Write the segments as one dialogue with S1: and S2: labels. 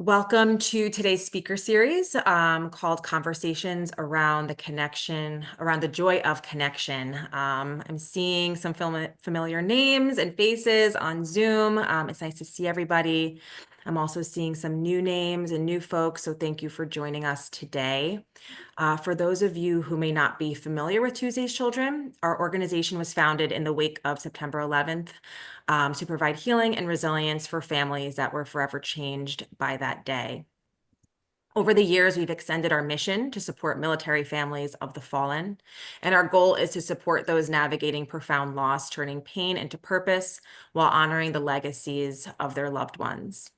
S1: Welcome to today's speaker series called Conversations Around the Connection, around the Joy of Connection. I'm seeing some familiar names and faces on Zoom. It's nice to see everybody. I'm also seeing some new names and new folks, so thank you for joining us today. For those of you who may not be familiar with Tuesday's Children, our organization was founded in the wake of September 11th to provide healing and resilience for families that were forever changed by that day. Over the years, we've extended our mission to support military families of the fallen, and our goal is to support those navigating profound loss, turning pain into purpose while honoring the legacies of their loved ones.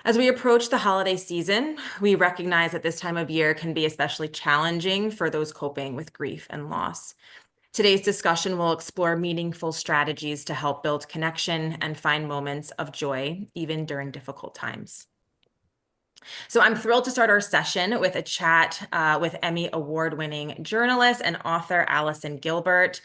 S1: As we approach the holiday season, we recognize that this time of year can be especially challenging for those coping with grief and loss. Today's discussion will explore meaningful strategies to help build connection and find moments of joy, even during difficult times. So I'm thrilled to start our session with a chat with Emmy Award-winning journalist and author Allison Gilbert.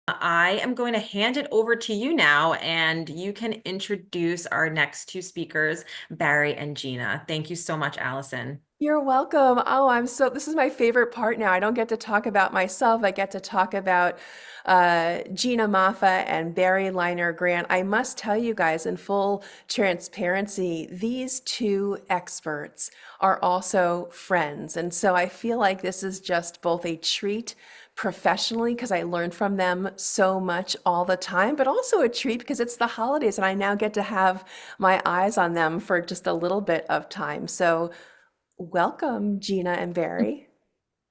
S1: I am going to hand it over to you now, and you can introduce our next two speakers, Barri and Gina. Thank you so much, Allison.
S2: You're welcome. This is my favorite part now. I don't get to talk about myself. I get to talk about Gina Moffa and Barri Leiner Grant. I must tell you guys in full transparency, these two experts are also friends. And so I feel like this is just both a treat professionally because I learn from them so much all the time, but also a treat because it's the holidays and I now get to have my eyes on them for just a little bit of time. So welcome, Gina and Barri.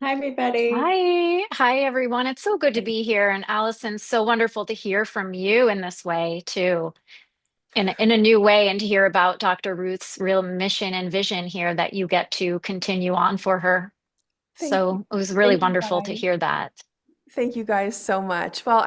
S3: Hi, everybody.
S4: Hi, everyone. It's so good to be here. And Allison, so wonderful to hear from you in this way, too, in a new way, and to hear about Dr. Ruth's real mission and vision here that you get to continue on for her.
S2: Thank you.
S4: So it was really
S2: Thank you,
S4: wonderful to
S2: guys.
S4: hear that.
S2: Thank you guys so much. Well,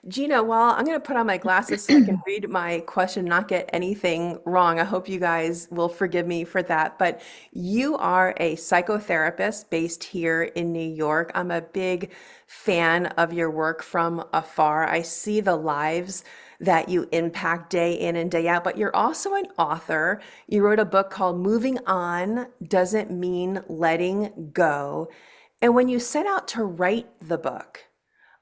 S2: Gina, I'm going to put on my glasses so I can read my question, not get anything wrong. I hope you guys will forgive me for that. But you are a psychotherapist based here in New York. I'm a big fan of your work from afar. I see the lives that you impact day in and day out, but you're also an author. You wrote a book called Moving On Doesn't Mean Letting Go. And when you set out to write the book,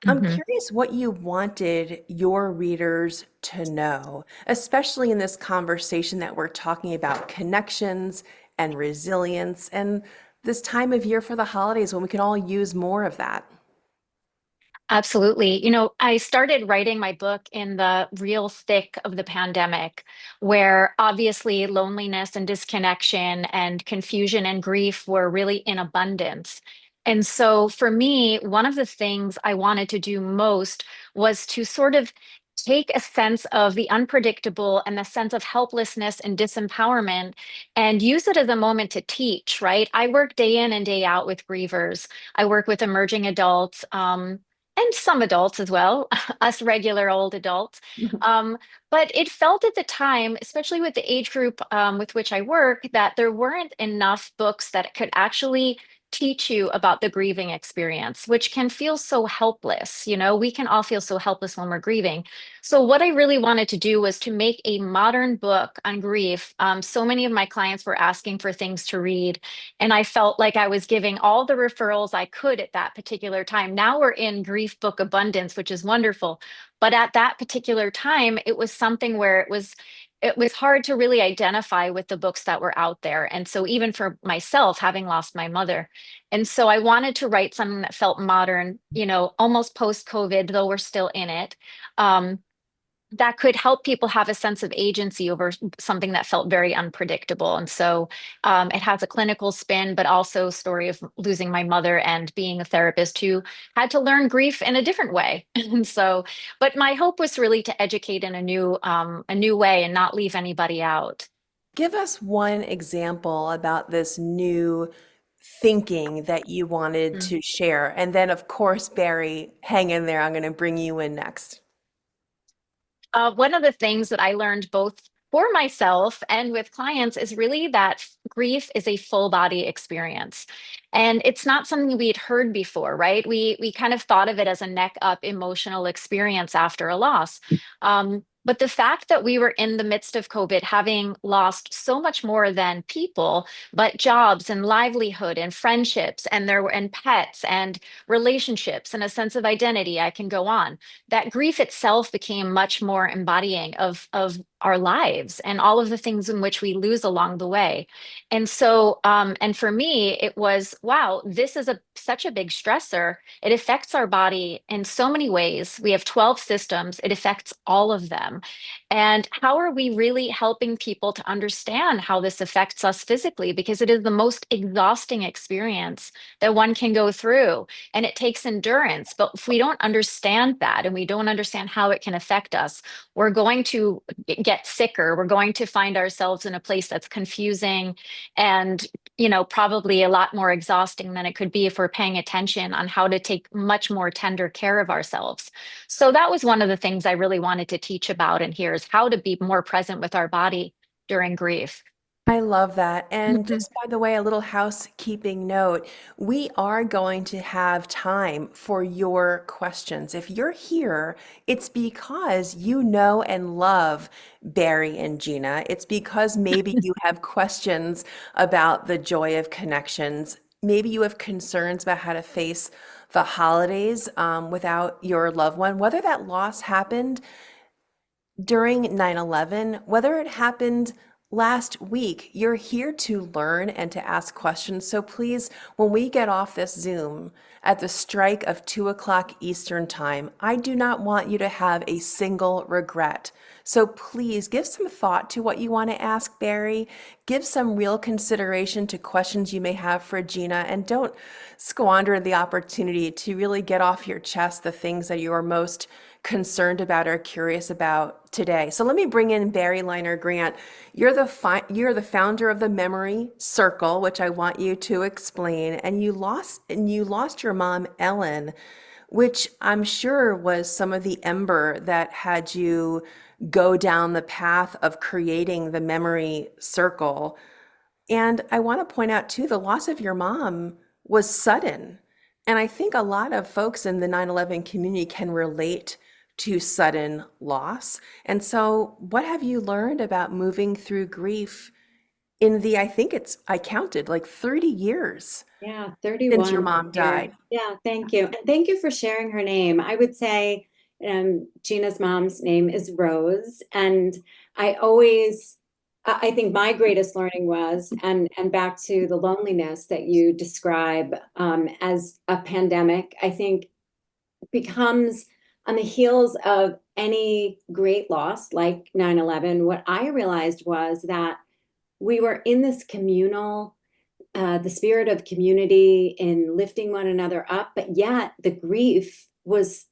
S2: I'm
S4: Mhm.
S2: curious what you wanted your readers to know, especially in this conversation that we're talking about connections and resilience and this time of year for the holidays when we can all use more of that.
S4: Absolutely. I started writing my book in the real thick of the pandemic, where obviously loneliness and disconnection and confusion and grief were really in abundance. And so for me, one of the things I wanted to do most was to sort of take a sense of the unpredictable and the sense of helplessness and disempowerment and use it as a moment to teach, right? I work day in and day out with grievers. I work with emerging adults. And some adults as well, us regular old adults. Um, but it felt at the time, especially with the age group with which I work, that there weren't enough books that could actually teach you about the grieving experience, which can feel so helpless. We can all feel so helpless when we're grieving. So, what I really wanted to do was to make a modern book on grief. So many of my clients were asking for things to read, and I felt like I was giving all the referrals I could at that particular time. Now we're in grief book abundance, which is wonderful. But at that particular time, it was something where it was hard to really identify with the books that were out there. And so even for myself, having lost my mother. And so I wanted to write something that felt modern, almost post-COVID, though we're still in it. Um, that could help people have a sense of agency over something that felt very unpredictable. And so it has a clinical spin, but also a story of losing my mother and being a therapist who had to learn grief in a different way. And so, but my hope was really to educate in a new way and not leave anybody out.
S2: Give us one example about this new thinking that you wanted
S4: Mm.
S2: to share. And then, of course, Barri, hang in there. I'm going to bring you in next.
S4: One of the things that I learned both for myself and with clients is really that grief is a full body experience. And it's not something we'd heard before, right? We kind of thought of it as a neck up emotional experience after a loss. But the fact that we were in the midst of COVID, having lost so much more than people, but jobs and livelihood and friendships and pets and relationships and a sense of identity, I can go on. That grief itself became much more embodying of our lives and all of the things in which we lose along the way. And so, and for me, it was, wow, this is such a big stressor. It affects our body in so many ways. We have 12 systems. It affects all of them. And how are we really helping people to understand how this affects us physically? Because it is the most exhausting experience that one can go through, and it takes endurance. But if we don't understand that and we don't understand how it can affect us, we're going to get sicker. We're going to find ourselves in a place that's confusing and, probably a lot more exhausting than it could be if we're paying attention on how to take much more tender care of ourselves. So that was one of the things I really wanted to teach about in here, is how to be more present with our body during grief.
S2: I love that. And
S4: Mhm.
S2: just by the way, a little housekeeping note, we are going to have time for your questions. If you're here, it's because you know and love Barri and Gina. It's because maybe you have questions about the joy of connections. Maybe you have concerns about how to face the holidays without your loved one, whether that loss happened during 9/11, whether it happened last week, you're here to learn and to ask questions. So please, when we get off this Zoom at the strike of 2 o'clock Eastern Time, I do not want you to have a single regret. So please give some thought to what you want to ask Barri. Give some real consideration to questions you may have for Gina, and don't squander the opportunity to really get off your chest the things that you are most concerned about or curious about today. So let me bring in Barri Leiner Grant. You're the founder of the Memory Circle, which I want you to explain. And you lost your mom, Ellen, which I'm sure was some of the ember that had you go down the path of creating the Memory Circle. And I want to point out too, the loss of your mom was sudden. And I think a lot of folks in the 9/11 community can relate to sudden loss. And so, what have you learned about moving through grief in I counted like 30 years
S3: Yeah,
S2: since your
S3: 31
S2: mom
S3: here.
S2: died?
S3: Yeah, thank you. And thank you for sharing her name. I would say Gina's mom's name is Rose. And I think my greatest learning was, and back to the loneliness that you describe as a pandemic, I think becomes on the heels of any great loss like 9/11. What I realized was that we were in this communal the spirit of community in lifting one another up, but yet the grief was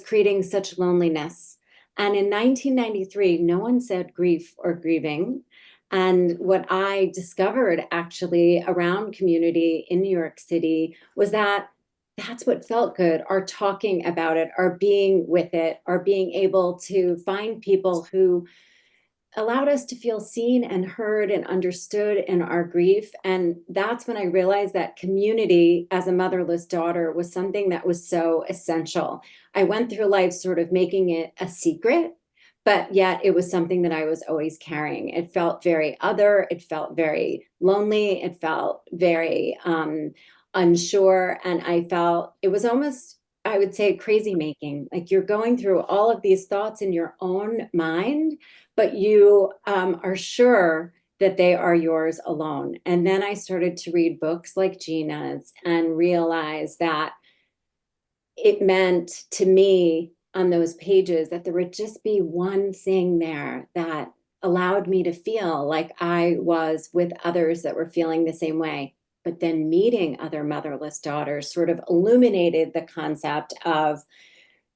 S3: creating such loneliness. And in 1993, no one said grief or grieving. And what I discovered actually around community in New York City was that that's what felt good. Our talking about it, our being with it, our being able to find people who allowed us to feel seen and heard and understood in our grief. And that's when I realized that community as a motherless daughter was something that was so essential. I went through life sort of making it a secret, but yet it was something that I was always carrying. It felt very other, it felt very lonely, it felt very unsure. And I felt it was almost, I would say, crazy making. Like you're going through all of these thoughts in your own mind, but you are sure that they are yours alone. And then I started to read books like Gina's and realize that it meant to me on those pages that there would just be one thing there that allowed me to feel like I was with others that were feeling the same way. But then meeting other motherless daughters sort of illuminated the concept of,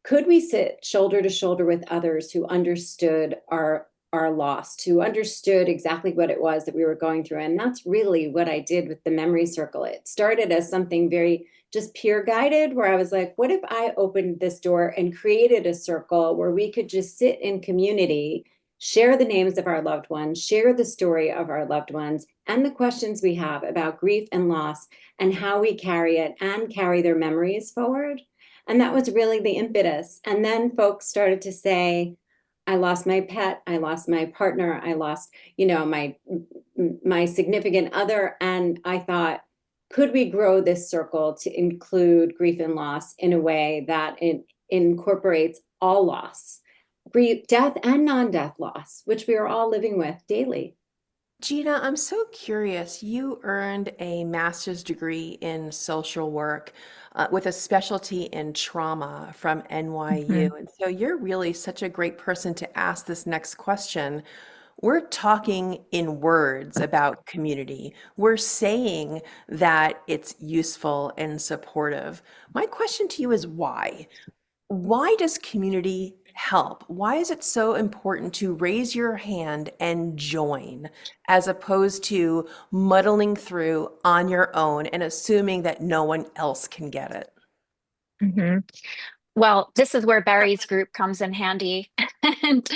S3: could we sit shoulder to shoulder with others who understood our loss, who understood exactly what it was that we were going through? And that's really what I did with the Memory Circle. It started as something very just peer guided, where I was like, what if I opened this door and created a circle where we could just sit in community, share the names of our loved ones, share the story of our loved ones, and the questions we have about grief and loss and how we carry it and carry their memories forward. And that was really the impetus. And then folks started to say, I lost my pet, I lost my partner, I lost, you know, my significant other. And I thought, could we grow this circle to include grief and loss in a way that it incorporates all loss, grief, death and non-death loss, which we are all living with daily.
S2: Gina, I'm so curious. You earned a master's degree in social work with a specialty in trauma from NYU.
S1: Mhm.
S2: And so you're really such a great person to ask this next question. We're talking in words about community. We're saying that it's useful and supportive. My question to you is why? Why does community help? Why is it so important to raise your hand and join as opposed to muddling through on your own and assuming that no one else can get it?
S4: Mhm. Well, this is where Barry's group comes in handy and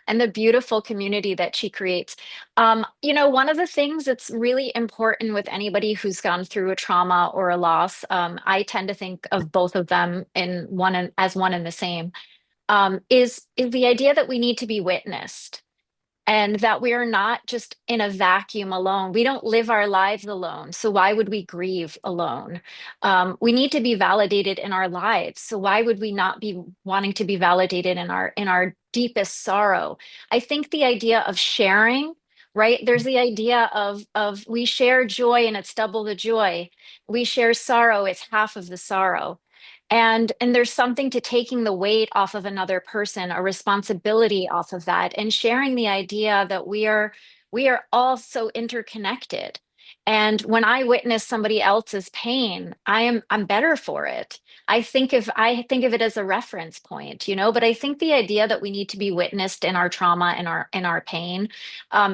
S4: and the beautiful community that she creates. One of the things that's really important with anybody who's gone through a trauma or a loss, I tend to think of both of them in one and as one and the same, is the idea that we need to be witnessed and that we are not just in a vacuum alone. We don't live our lives alone. So why would we grieve alone? We need to be validated in our lives. So why would we not be wanting to be validated in our deepest sorrow? I think the idea of sharing, right? There's the idea of we share joy and it's double the joy. We share sorrow, it's half of the sorrow. And there's something to taking the weight off of another person, a responsibility off of that, and sharing the idea that we are all so interconnected. And when I witness somebody else's pain, I'm better for it. I think of it as a reference point, but I think the idea that we need to be witnessed in our trauma and our pain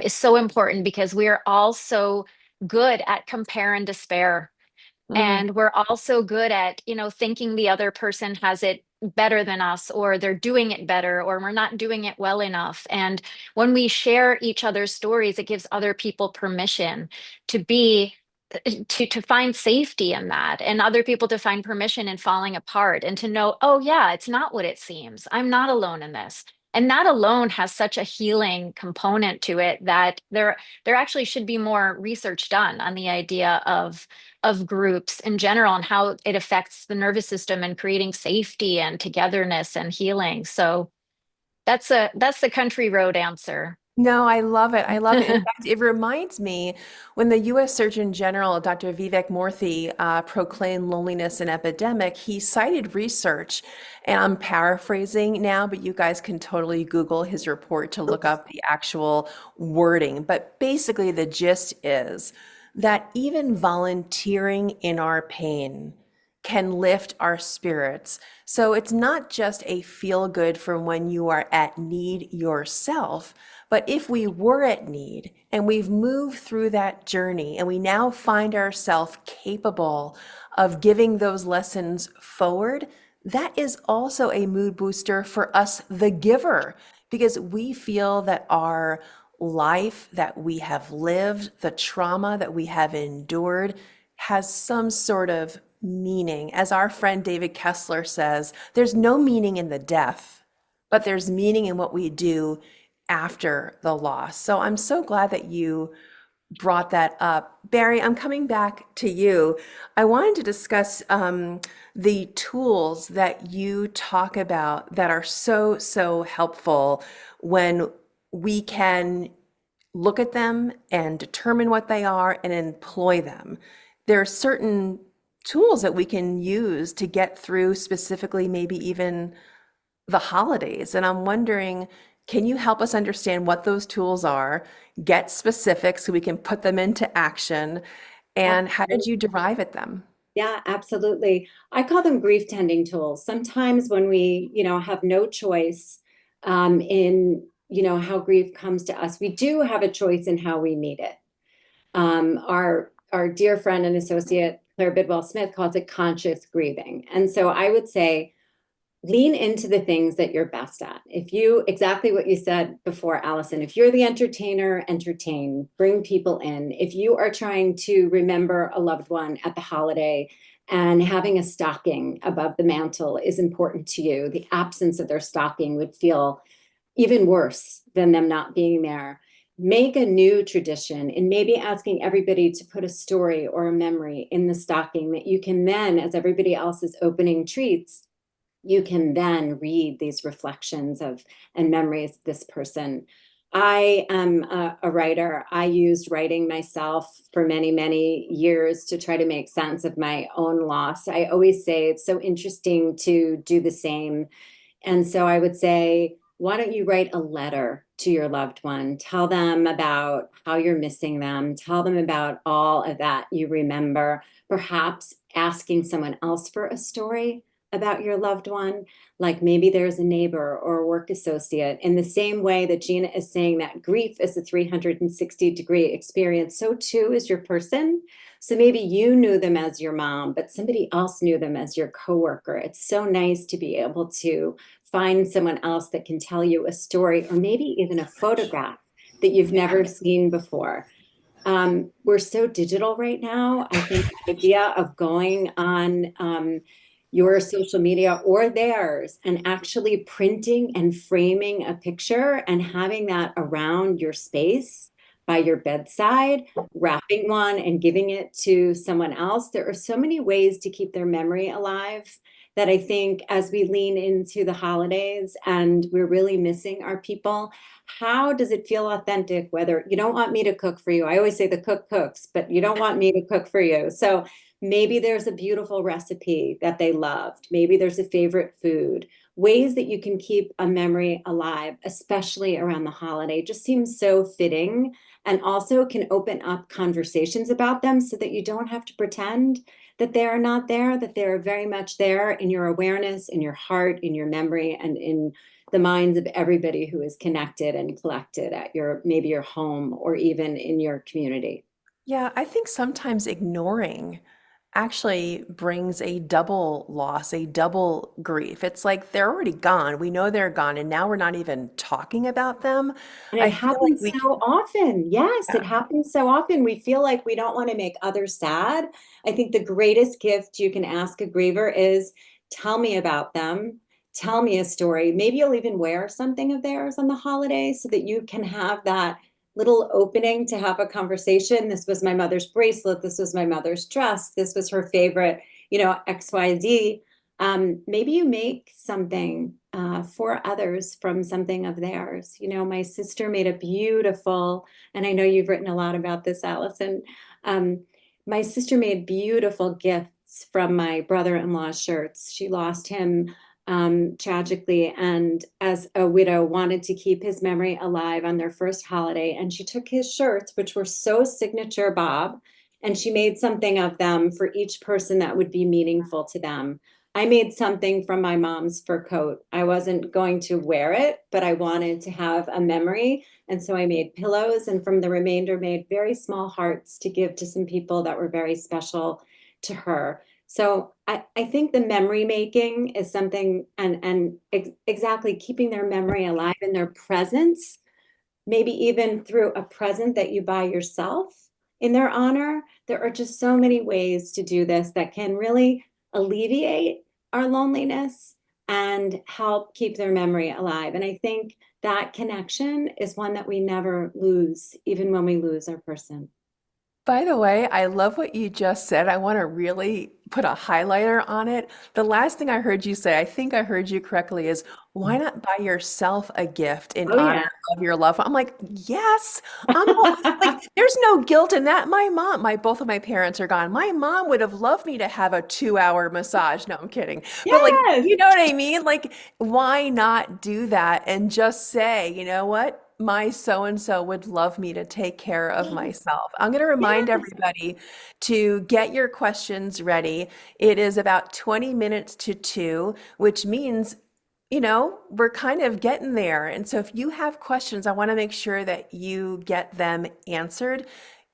S4: is so important because we are all so good at compare and despair.
S2: Mm.
S4: And we're also good at, thinking the other person has it better than us, or they're doing it better, or we're not doing it well enough. And when we share each other's stories, it gives other people permission to be to find safety in that, and other people to find permission in falling apart and to know, oh yeah, it's not what it seems. I'm not alone in this. And that alone has such a healing component to it that there actually should be more research done on the idea of groups in general and how it affects the nervous system and creating safety and togetherness and healing. So that's the country road answer.
S2: No, I love it. I love it. In fact, it reminds me when the US Surgeon General, Dr. Vivek Murthy, proclaimed loneliness an epidemic, he cited research, and I'm paraphrasing now, but you guys can totally Google his report to look up the actual wording. But basically, the gist is that even volunteering in our pain can lift our spirits. So it's not just a feel good from when you are at need yourself. But if we were at need and we've moved through that journey and we now find ourselves capable of giving those lessons forward, that is also a mood booster for us, the giver, because we feel that our life that we have lived, the trauma that we have endured, has some sort of meaning. As our friend David Kessler says, there's no meaning in the death, but there's meaning in what we do after the loss. So I'm so glad that you brought that up. Barri, I'm coming back to you. I wanted to discuss the tools that you talk about that are so, so helpful when we can look at them and determine what they are and employ them. There are certain tools that we can use to get through specifically, maybe even the holidays. And I'm wondering, can you help us understand what those tools are, get specific so we can put them into action, and how did you derive at them?
S3: Yeah, absolutely. I call them grief tending tools. Sometimes when we, have no choice in, how grief comes to us, we do have a choice in how we meet it. Our dear friend and associate Claire Bidwell Smith calls it conscious grieving. And so I would say, lean into the things that you're best at. Exactly what you said before, Allison, if you're the entertainer, entertain, bring people in. If you are trying to remember a loved one at the holiday and having a stocking above the mantle is important to you, the absence of their stocking would feel even worse than them not being there. Make a new tradition and maybe asking everybody to put a story or a memory in the stocking that you can then, as everybody else is opening treats, you can then read these reflections of and memories of this person. I am a writer. I used writing myself for many, many years to try to make sense of my own loss. I always say it's so interesting to do the same. And so I would say, why don't you write a letter to your loved one? Tell them about how you're missing them. Tell them about all of that you remember. Perhaps asking someone else for a story about your loved one, like maybe there's a neighbor or a work associate. In the same way that Gina is saying that grief is a 360-degree experience, so too is your person. So maybe you knew them as your mom, but somebody else knew them as your coworker. It's so nice to be able to find someone else that can tell you a story or maybe even a photograph that you've never seen before. We're so digital right now. I think the idea of going on your social media or theirs and actually printing and framing a picture and having that around your space by your bedside, wrapping one and giving it to someone else. There are so many ways to keep their memory alive that I think as we lean into the holidays and we're really missing our people, how does it feel authentic? Whether you don't want me to cook for you, I always say the cook cooks, but you don't want me to cook for you. So maybe there's a beautiful recipe that they loved. Maybe there's a favorite food. Ways that you can keep a memory alive, especially around the holiday, just seems so fitting and also can open up conversations about them so that you don't have to pretend that they are not there, that they're very much there in your awareness, in your heart, in your memory, and in the minds of everybody who is connected and collected at your maybe your home or even in your community.
S2: Yeah, I think sometimes ignoring actually brings a double loss, a double grief. It's like they're already gone. We know they're gone, and now we're not even talking about them.
S3: And it
S2: I feel like
S3: happens
S2: we
S3: so often. Yes,
S2: can.
S3: it happens so often. We feel like we don't want to make others sad. I think the greatest gift you can ask a griever is tell me about them. Tell me a story. Maybe you'll even wear something of theirs on the holiday so that you can have that little opening to have a conversation. This was my mother's bracelet. This was my mother's dress. This was her favorite, XYZ. Maybe you make something for others from something of theirs. My sister made a beautiful, and I know you've written a lot about this, Allison. Um, my sister made beautiful gifts from my brother-in-law's shirts. She lost him tragically, and as a widow, wanted to keep his memory alive on their first holiday. And she took his shirts, which were so signature Bob, and she made something of them for each person that would be meaningful to them. I made something from my mom's fur coat. I wasn't going to wear it, but I wanted to have a memory. And so I made pillows, and from the remainder made very small hearts to give to some people that were very special to her. So I think the memory making is something, and exactly keeping their memory alive in their presence, maybe even through a present that you buy yourself in their honor. There are just so many ways to do this that can really alleviate our loneliness and help keep their memory alive. And I think that connection is one that we never lose, even when we lose our person.
S2: By the way, I love what you just said. I want to really put a highlighter on it. The last thing I heard you say, I think I heard you correctly, is why not buy yourself a gift in
S3: Oh, yeah.
S2: honor of your loved one? I'm like, yes, like, there's no guilt in that. Both of my parents are gone. My mom would have loved me to have a 2-hour massage. No, I'm kidding. But like,
S3: Yes.
S2: you know what I mean? Like, why not do that and just say, you know what? My so and so would love me to take care of myself. I'm going to remind
S3: Yes.
S2: everybody to get your questions ready. It is about 20 minutes to 2, which means, we're kind of getting there. And so if you have questions, I want to make sure that you get them answered.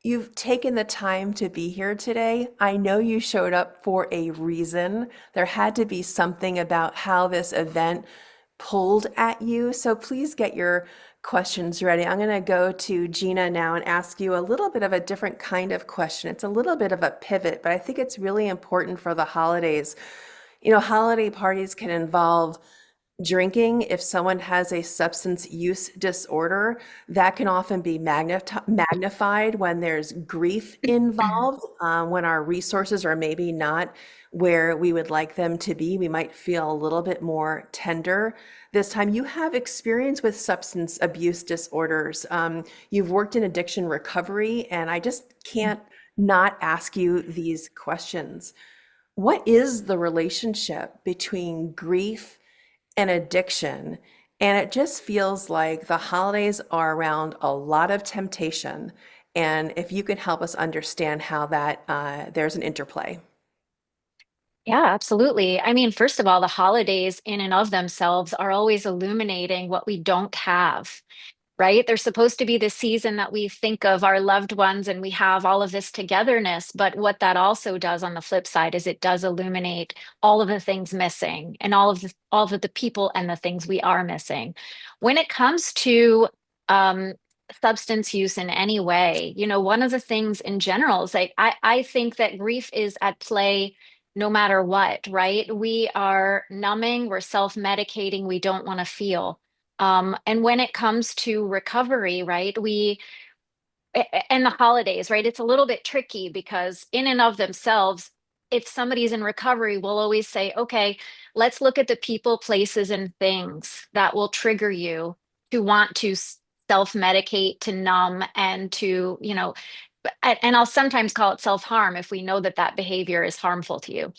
S2: You've taken the time to be here today. I know you showed up for a reason. There had to be something about how this event pulled at you. So please get your questions ready. I'm going to go to Gina now and ask you a little bit of a different kind of question. It's a little bit of a pivot, but I think it's really important for the holidays. Holiday parties can involve drinking, if someone has a substance use disorder, that can often be magnified when there's grief involved, when our resources are maybe not where we would like them to be. We might feel a little bit more tender this time. You have experience with substance abuse disorders. You've worked in addiction recovery, and I just can't not ask you these questions. What is the relationship between grief and addiction? And it just feels like the holidays are around a lot of temptation. And if you can help us understand how that there's an interplay.
S4: Yeah, absolutely. I mean, first of all, the holidays in and of themselves are always illuminating what we don't have, right? They're supposed to be the season that we think of our loved ones and we have all of this togetherness. But what that also does on the flip side is it does illuminate all of the things missing and all of the people and the things we are missing. When it comes to um, substance use in any way, one of the things in general is like I think that grief is at play no matter what, right? We are numbing, we're self-medicating, we don't want to feel. And when it comes to recovery, right, and the holidays, right, it's a little bit tricky because in and of themselves, if somebody's in recovery, we'll always say, okay, let's look at the people, places, and things that will trigger you to want to self-medicate, to numb, and to, and I'll sometimes call it self-harm if we know that that behavior is harmful to you.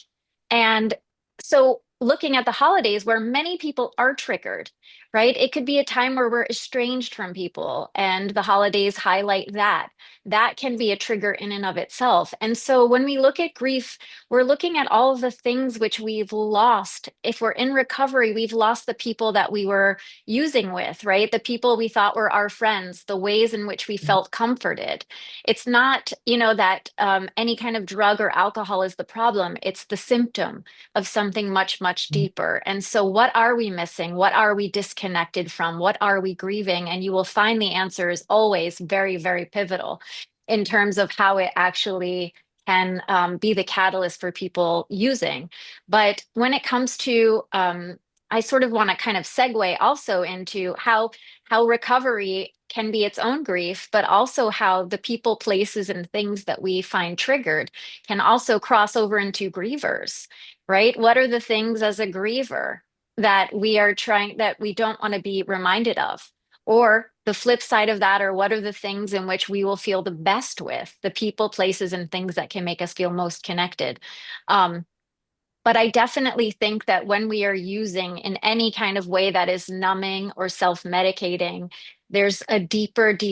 S4: And so looking at the holidays where many people are triggered, right? It could be a time where we're estranged from people and the holidays highlight that. That can be a trigger in and of itself. And so when we look at grief, we're looking at all of the things which we've lost. If we're in recovery, we've lost the people that we were using with, right? The people we thought were our friends, the ways in which we felt comforted. It's not, that any kind of drug or alcohol is the problem. It's the symptom of something much, much deeper. And so, what are we missing? What are we disconnected from? What are we grieving? And you will find the answer is always very, very pivotal in terms of how it actually can be the catalyst for people using. But when it comes to, I sort of want to kind of segue also into how recovery can be its own grief, but also how the people, places, and things that we find triggered can also cross over into grievers, right? What are the things as a griever that that we don't want to be reminded of? Or the flip side of that, or what are the things in which we will feel the best with, the people, places, and things that can make us feel most connected? Um, but I definitely think that when we are using in any kind of way that is numbing or self-medicating, there's a deeper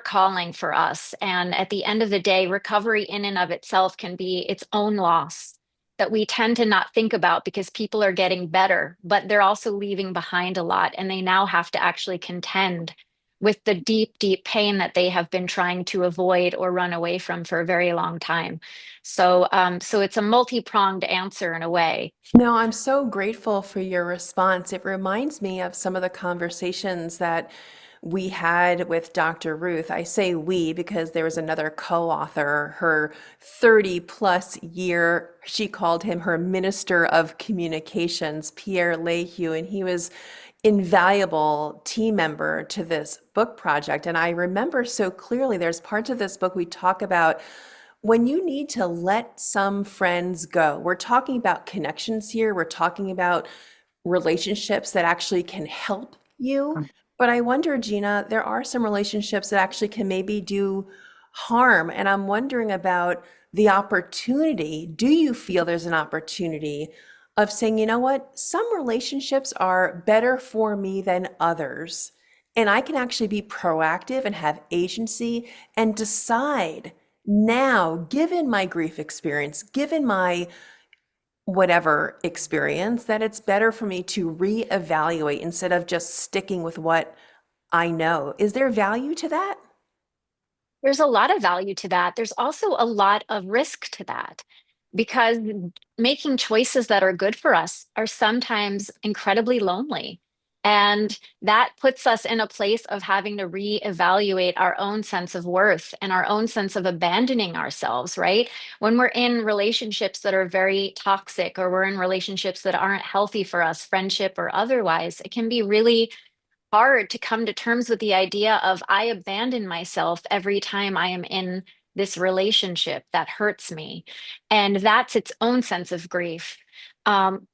S4: calling for us. And at the end of the day, recovery in and of itself can be its own loss that we tend to not think about because people are getting better, but they're also leaving behind a lot. And they now have to actually contend with the deep, deep pain that they have been trying to avoid or run away from for a very long time. So it's a multi-pronged answer in a way.
S2: No, I'm so grateful for your response. It reminds me of some of the conversations that we had with Dr. Ruth. I say we because there was another co-author, her 30 plus year, she called him her Minister of Communications, Pierre Lehue, and he was invaluable team member to this book project. And I remember so clearly there's parts of this book we talk about when you need to let some friends go. We're talking about connections here. We're talking about relationships that actually can help you. But I wonder, Gina, there are some relationships that actually can maybe do harm. And I'm wondering about the opportunity. Do you feel there's an opportunity of saying, you know what, some relationships are better for me than others? And I can actually be proactive and have agency and decide now, given my grief experience, given my whatever experience, that it's better for me to reevaluate instead of just sticking with what I know. Is there value to that?
S4: There's a lot of value to that. There's also a lot of risk to that because making choices that are good for us are sometimes incredibly lonely. And that puts us in a place of having to reevaluate our own sense of worth and our own sense of abandoning ourselves, right? When we're in relationships that are very toxic, or we're in relationships that aren't healthy for us, friendship or otherwise, it can be really hard to come to terms with the idea of I abandon myself every time I am in this relationship that hurts me. And that's its own sense of grief. Um,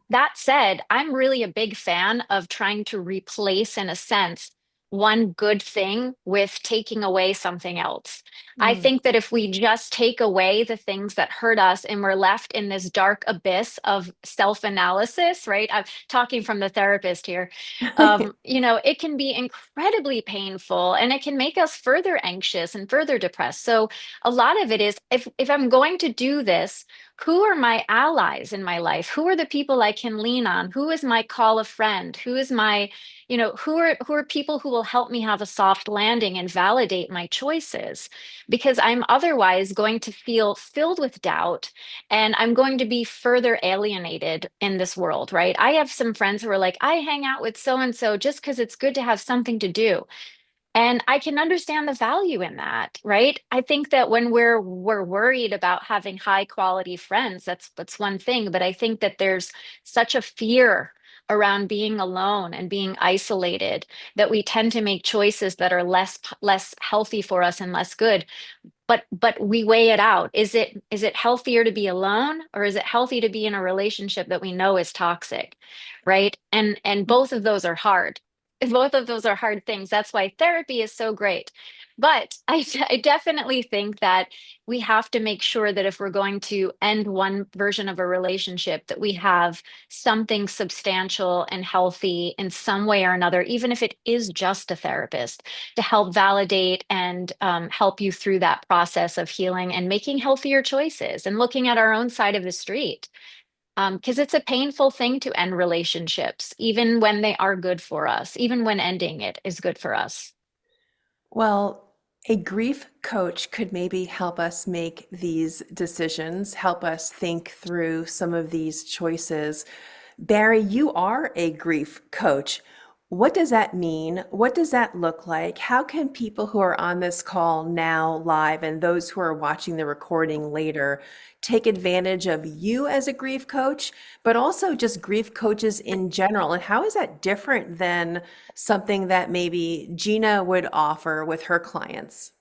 S4: that said, I'm really a big fan of trying to replace, in a sense, one good thing with taking away something else. I
S2: Mm.
S4: think that if we just take away the things that hurt us and we're left in this dark abyss of self-analysis, right? I'm talking from the therapist here. It can be incredibly painful and it can make us further anxious and further depressed. So a lot of it is, if I'm going to do this, who are my allies in my life? Who are the people I can lean on? Who is my call a friend? Who is my, who are people who will help me have a soft landing and validate my choices? Because I'm otherwise going to feel filled with doubt and I'm going to be further alienated in this world, right? I have some friends who are like, I hang out with so and so just because it's good to have something to do. And I can understand the value in that, right? I think that when we're worried about having high quality friends, that's one thing. But I think that there's such a fear around being alone and being isolated that we tend to make choices that are less healthy for us and less good. But we weigh it out. Is it healthier to be alone, or is it healthy to be in a relationship that we know is toxic, right? And both of those are hard. Both of those are hard things. That's why therapy is so great. But I definitely think that we have to make sure that if we're going to end one version of a relationship, that we have something substantial and healthy in some way or another, even if it is just a therapist, to help validate and help you through that process of healing and making healthier choices and looking at our own side of the street. Because it's a painful thing to end relationships, even when they are good for us, even when ending it is good for us.
S2: Well, a grief coach could maybe help us make these decisions, help us think through some of these choices. Barri, you are a grief coach. What does that mean? What does that look like? How can people who are on this call now live and those who are watching the recording later take advantage of you as a grief coach, but also just grief coaches in general? And how is that different than something that maybe Gina would offer with her clients?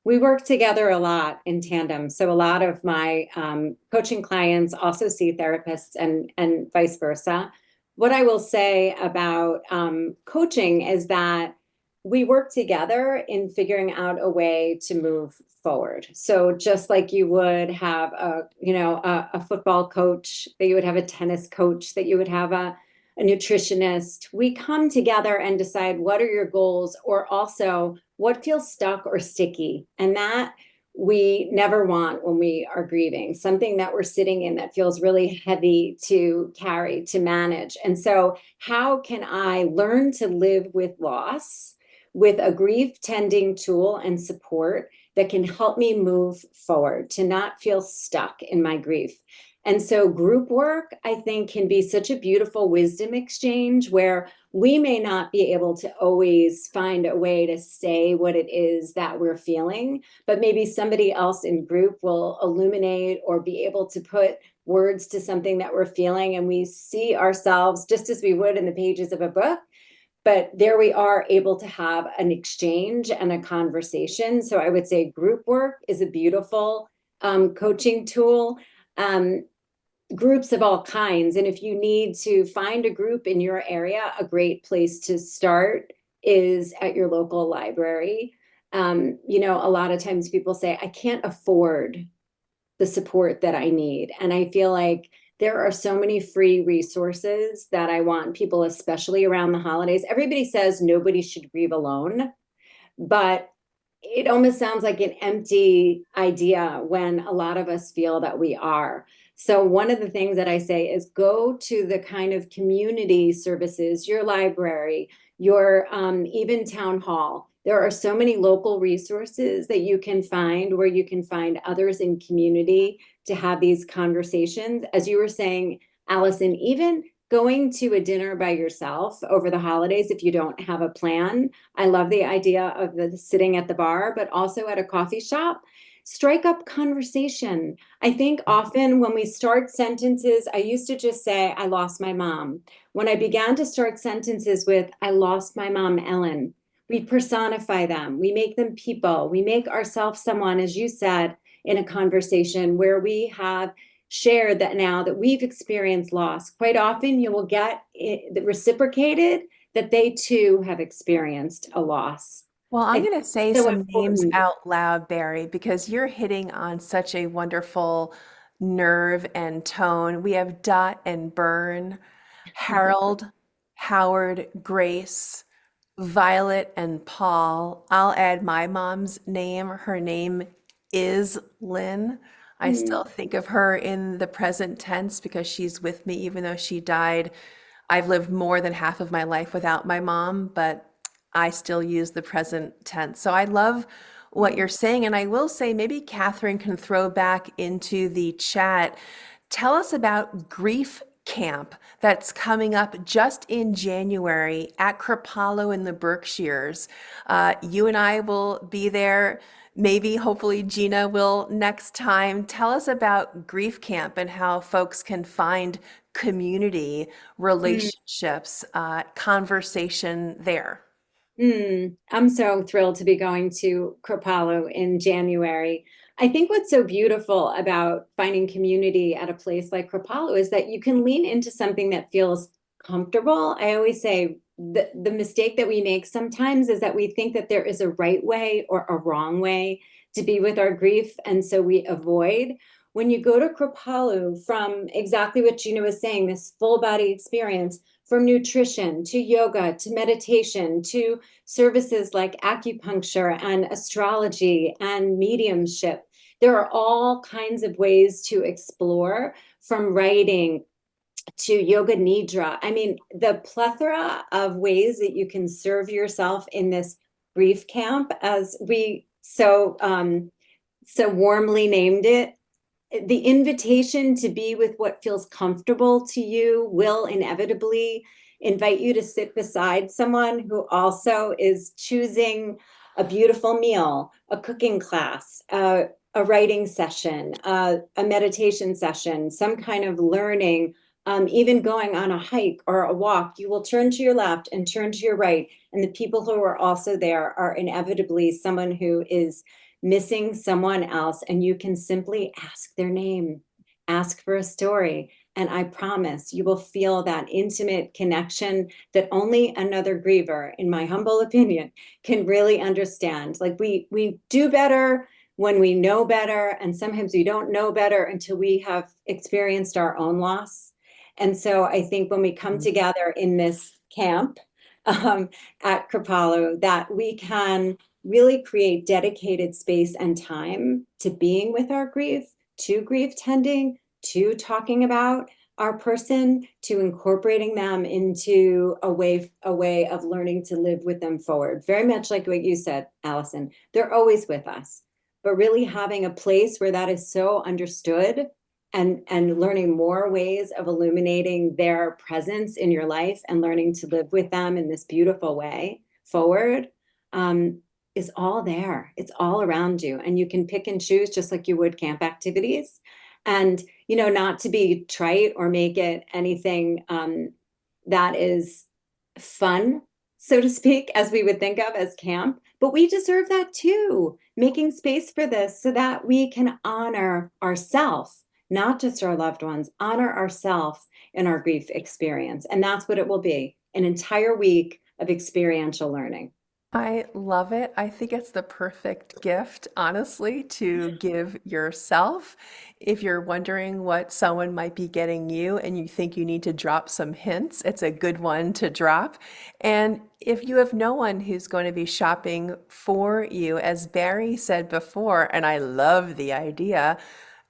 S3: We work together a lot in tandem. So a lot of my coaching clients also see therapists and vice versa. What I will say about coaching is that we work together in figuring out a way to move forward. So just like you would have a football coach, that you would have a tennis coach, that you would have a nutritionist, we come together and decide what are your goals, or also what feels stuck or sticky. And that we never want when we are grieving, something that we're sitting in that feels really heavy to carry, to manage. And so, how can I learn to live with loss with a grief tending tool and support that can help me move forward, to not feel stuck in my grief? And so group work, I think, can be such a beautiful wisdom exchange where we may not be able to always find a way to say what it is that we're feeling, but maybe somebody else in group will illuminate or be able to put words to something that we're feeling, and we see ourselves just as we would in the pages of a book. But there we are, able to have an exchange and a conversation. So I would say group work is a beautiful coaching tool. Um, Groups of all kinds. And if you need to find a group in your area, a great place to start is at your local library. A lot of times people say, I can't afford the support that I need. And I feel like there are so many free resources that I want people, especially around the holidays. Everybody says nobody should grieve alone, but it almost sounds like an empty idea when a lot of us feel that we are. So one of the things that I say is go to the kind of community services, your library, your even town hall. There are so many local resources that you can find where you can find others in community to have these conversations. As you were saying, Allison, even going to a dinner by yourself over the holidays if you don't have a plan. I love the idea of the sitting at the bar, but also at a coffee shop. Strike up conversation. I think often when we start sentences, I used to just say, I lost my mom. When I began to start sentences with, I lost my mom, Ellen, we personify them. We make them people. We make ourselves someone, as you said, in a conversation where we have shared that now that we've experienced loss. Quite often you will get it reciprocated that they too have experienced a loss.
S2: Well,
S3: I
S2: I'm
S3: think
S2: going to say
S3: it's so
S2: some names
S3: important.
S2: out loud, Barry, because you're hitting on such a wonderful nerve and tone. We have Dot and Burn, Harold, Howard, Grace, Violet, and Paul. I'll add my mom's name. Her name is Lynn. I
S3: Mm,
S2: still think of her in the present tense because she's with me, even though she died. I've lived more than half of my life without my mom, but I still use the present tense. So I love what you're saying. And I will say, maybe Catherine can throw back into the chat. Tell us about Grief Camp that's coming up just in January at Kripalu in the Berkshires. You and I will be there. Maybe, hopefully, Gina will next time. Tell us about Grief Camp and how folks can find community,
S3: mm.
S2: relationships, conversation there.
S3: I'm so thrilled to be going to Kripalu in January. I think what's so beautiful about finding community at a place like Kripalu is that you can lean into something that feels comfortable. I always say the mistake that we make sometimes is that we think that there is a right way or a wrong way to be with our grief. And so we avoid. When you go to Kripalu, from exactly what Gina was saying, this full body experience, from nutrition to yoga to meditation to services like acupuncture and astrology and mediumship. There are all kinds of ways to explore, from writing to yoga nidra. I mean, the plethora of ways that you can serve yourself in this grief camp, as we so warmly named it. The invitation to be with what feels comfortable to you will inevitably invite you to sit beside someone who also is choosing a beautiful meal, a cooking class, a writing session, a meditation session, some kind of learning, even going on a hike or a walk. You will turn to your left and turn to your right, and the people who are also there are inevitably someone who is missing someone else, and you can simply ask their name, ask for a story, and I promise you will feel that intimate connection that only another griever, in my humble opinion, can really understand. Like we do better when we know better, and sometimes we don't know better until we have experienced our own loss. And so I think when we come together in this camp um, at Kripalu, that we can really create dedicated space and time to being with our grief, to grief tending, to talking about our person, to incorporating them into a way of learning to live with them forward. Very much like what you said, Allison. They're always with us, but really having a place where that is so understood, and learning more ways of illuminating their presence in your life and learning to live with them in this beautiful way forward, is all there. It's all around you, and you can pick and choose just like you would camp activities. And not to be trite or make it anything that is fun, so to speak, as we would think of as camp, but we deserve that too. Making space for this so that we can honor ourselves, not just our loved ones, honor ourselves in our grief experience. And that's what it will be, an entire week of experiential learning.
S2: I love it. I think it's the perfect gift, honestly, to give yourself. If you're wondering what someone might be getting you and you think you need to drop some hints, it's a good one to drop. And if you have no one who's going to be shopping for you, as Barry said before, and I love the idea,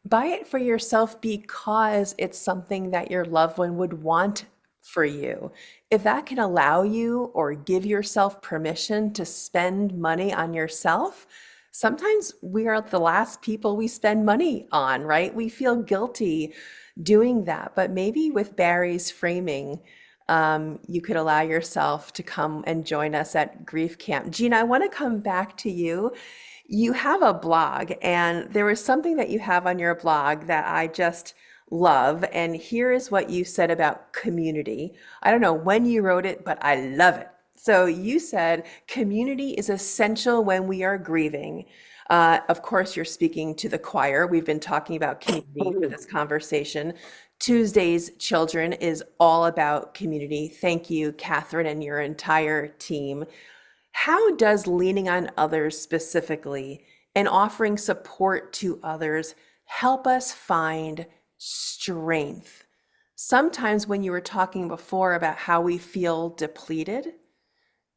S2: buy it for yourself because it's something that your loved one would want for you. If that can allow you or give yourself permission to spend money on yourself, sometimes we are the last people we spend money on, right? We feel guilty doing that. But maybe with Barry's framing, you could allow yourself to come and join us at Grief Camp. Gina, I want to come back to you. You have a blog, and there was something that you have on your blog that I just love. And here is what you said about community. I don't know when you wrote it, but I love it. So you said community is essential when we are grieving. Of course, you're speaking to the choir. We've been talking about community for this conversation. Tuesday's Children is all about community. Thank you, Catherine, and your entire team. How does leaning on others specifically and offering support to others help us find strength? Sometimes when you were talking before about how we feel depleted,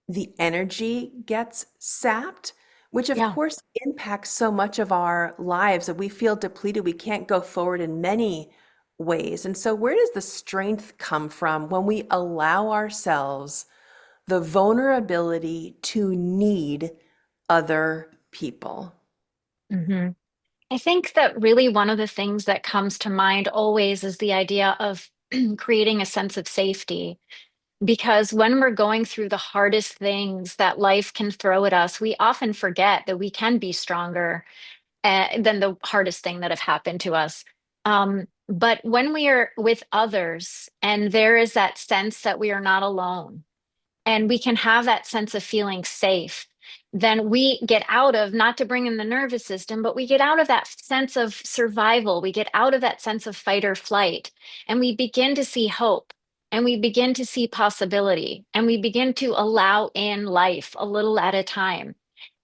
S2: the energy gets sapped, which of
S4: Yeah.
S2: course impacts so much of our lives that we feel depleted. We can't go forward in many ways. And so, where does the strength come from when we allow ourselves the vulnerability to need other people?
S4: hmm I think that really one of the things that comes to mind always is the idea of creating a sense of safety. Because when we're going through the hardest things that life can throw at us, we often forget that we can be stronger than the hardest thing that have happened to us. But when we are with others and there is that sense that we are not alone, and we can have that sense of feeling safe, then we get out of, not to bring in the nervous system, but we get out of that sense of survival. We get out of that sense of fight or flight, and we begin to see hope, and we begin to see possibility, and we begin to allow in life a little at a time.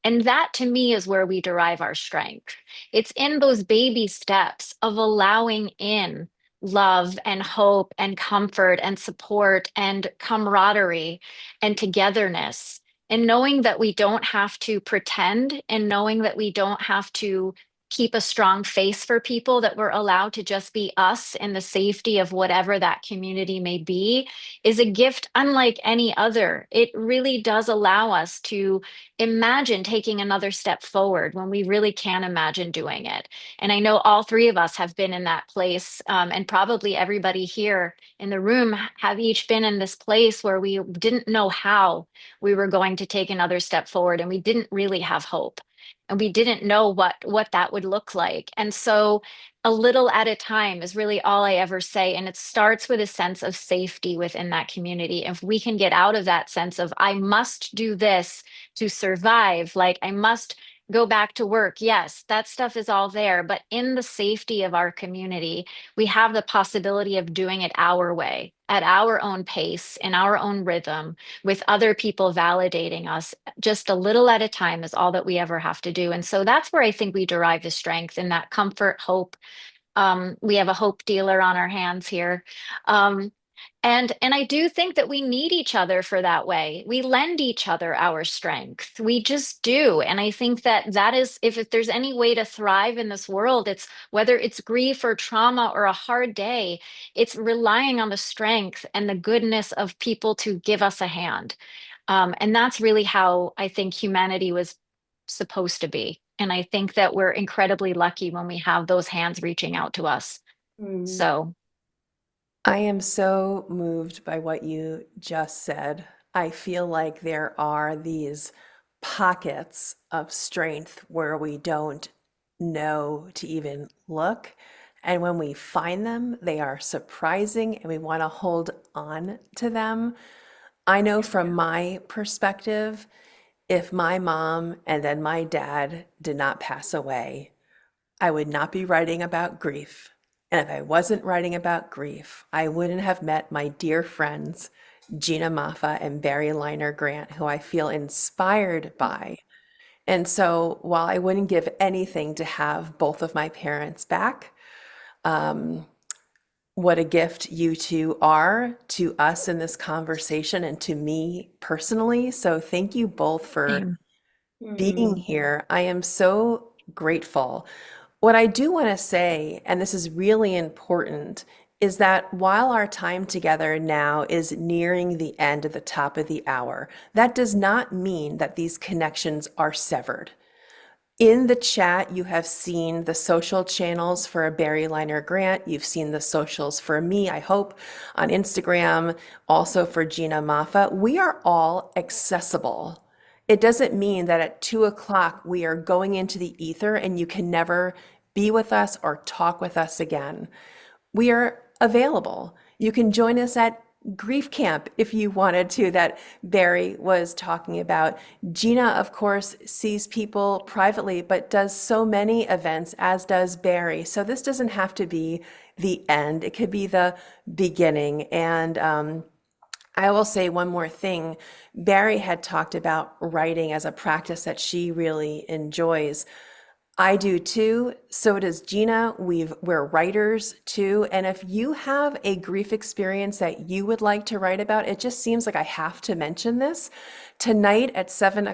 S4: And that to me is where we derive our strength. It's in those baby steps of allowing in love and hope and comfort and support and camaraderie and togetherness. And knowing that we don't have to pretend, and knowing that we don't have to keep a strong face for people, that we're allowed to just be us in the safety of whatever that community may be, is a gift unlike any other. It really does allow us to imagine taking another step forward when we really can imagine doing it. And I know all three of us have been in that place, and probably everybody here in the room have each been in this place where we didn't know how we were going to take another step forward, and we didn't really have hope, and we didn't know what that would look like. And so a little at a time is really all I ever say. And it starts with a sense of safety within that community. If we can get out of that sense of, I must do this to survive, like I must go back to work. Yes, that stuff is all there. But in the safety of our community, we have the possibility of doing it our way, at our own pace, in our own rhythm, with other people validating us just a little at a time is all that we ever have to do. And so that's where I think we derive the strength in that comfort, hope. We have a hope dealer on our hands here. Um, and I do think that we need each other for that way. We lend each other our strength. We just do. And I think that that is, if there's any way to thrive in this world, it's whether it's grief or trauma or a hard day, it's relying on the strength and the goodness of people to give us a hand. And that's really how I think humanity was supposed to be. And I think that we're incredibly lucky when we have those hands reaching out to us.
S3: Mm.
S4: So,
S2: I am so moved by what you just said. I feel like there are these pockets of strength where we don't know to even look. And when we find them, they are surprising and we want to hold on to them. I know from my perspective, if my mom and then my dad did not pass away, I would not be writing about grief. And if I wasn't writing about grief, I wouldn't have met my dear friends, Gina Moffa and Barri Leiner Grant, who I feel inspired by. And so while I wouldn't give anything to have both of my parents back, um, what a gift you two are to us in this conversation and to me personally. So thank you both for
S4: same.
S2: being
S3: Mm.
S2: here. I am so grateful. What I do want to say, and this is really important, is that while our time together now is nearing the end of the top of the hour, that does not mean that these connections are severed. In the chat, you have seen the social channels for a Barri Leiner grant. You've seen the socials for me, I hope, on Instagram, also for Gina Moffa. We are all accessible. It doesn't mean that at 2 o'clock we are going into the ether and you can never be with us or talk with us again. We are available. You can join us at grief camp if you wanted to, that Barri was talking about. Gina, of course, sees people privately, but does so many events, as does Barri. So this doesn't have to be the end. It could be the beginning. And I will say one more thing. Barri had talked about writing as a practice that she really enjoys. I do too. So does Gina. We're writers too. And if you have a grief experience that you would like to write about, it just seems like I have to mention this. Tonight at 7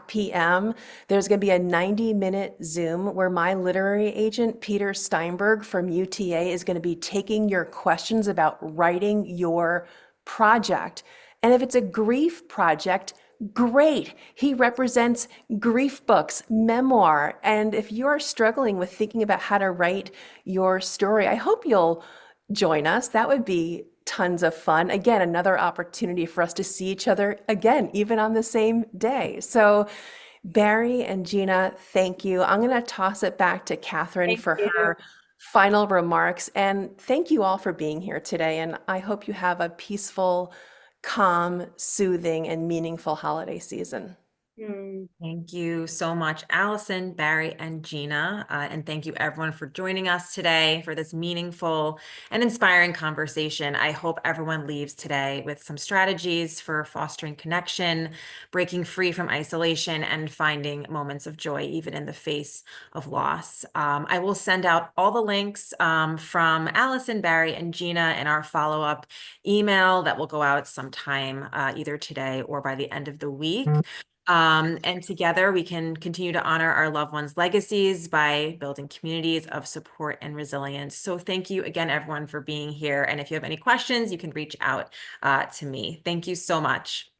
S2: p.m., there's going to be a 90-minute Zoom where my literary agent, Peter Steinberg from UTA, is going to be taking your questions about writing your project. And if it's a grief project, great. He represents grief books, memoir. And if you are struggling with thinking about how to write your story, I hope you'll join us. That would be tons of fun. Again, another opportunity for us to see each other again, even on the same day. So Barri and Gina, thank you. I'm going to toss it back to Catherine
S3: Thank
S2: for
S3: you.
S2: her final remarks. And thank you all for being here today. And I hope you have a peaceful, calm, soothing, and meaningful holiday season.
S1: Thank you so much, Allison, Barri, and Gina. And thank you everyone for joining us today for this meaningful and inspiring conversation. I hope everyone leaves today with some strategies for fostering connection, breaking free from isolation, and finding moments of joy, even in the face of loss. I will send out all the links from Allison, Barri, and Gina in our follow-up email that will go out sometime either today or by the end of the week. And together we can continue to honor our loved ones' legacies by building communities of support and resilience. So thank you again, everyone, for being here. And if you have any questions, you can reach out to me. Thank you so much.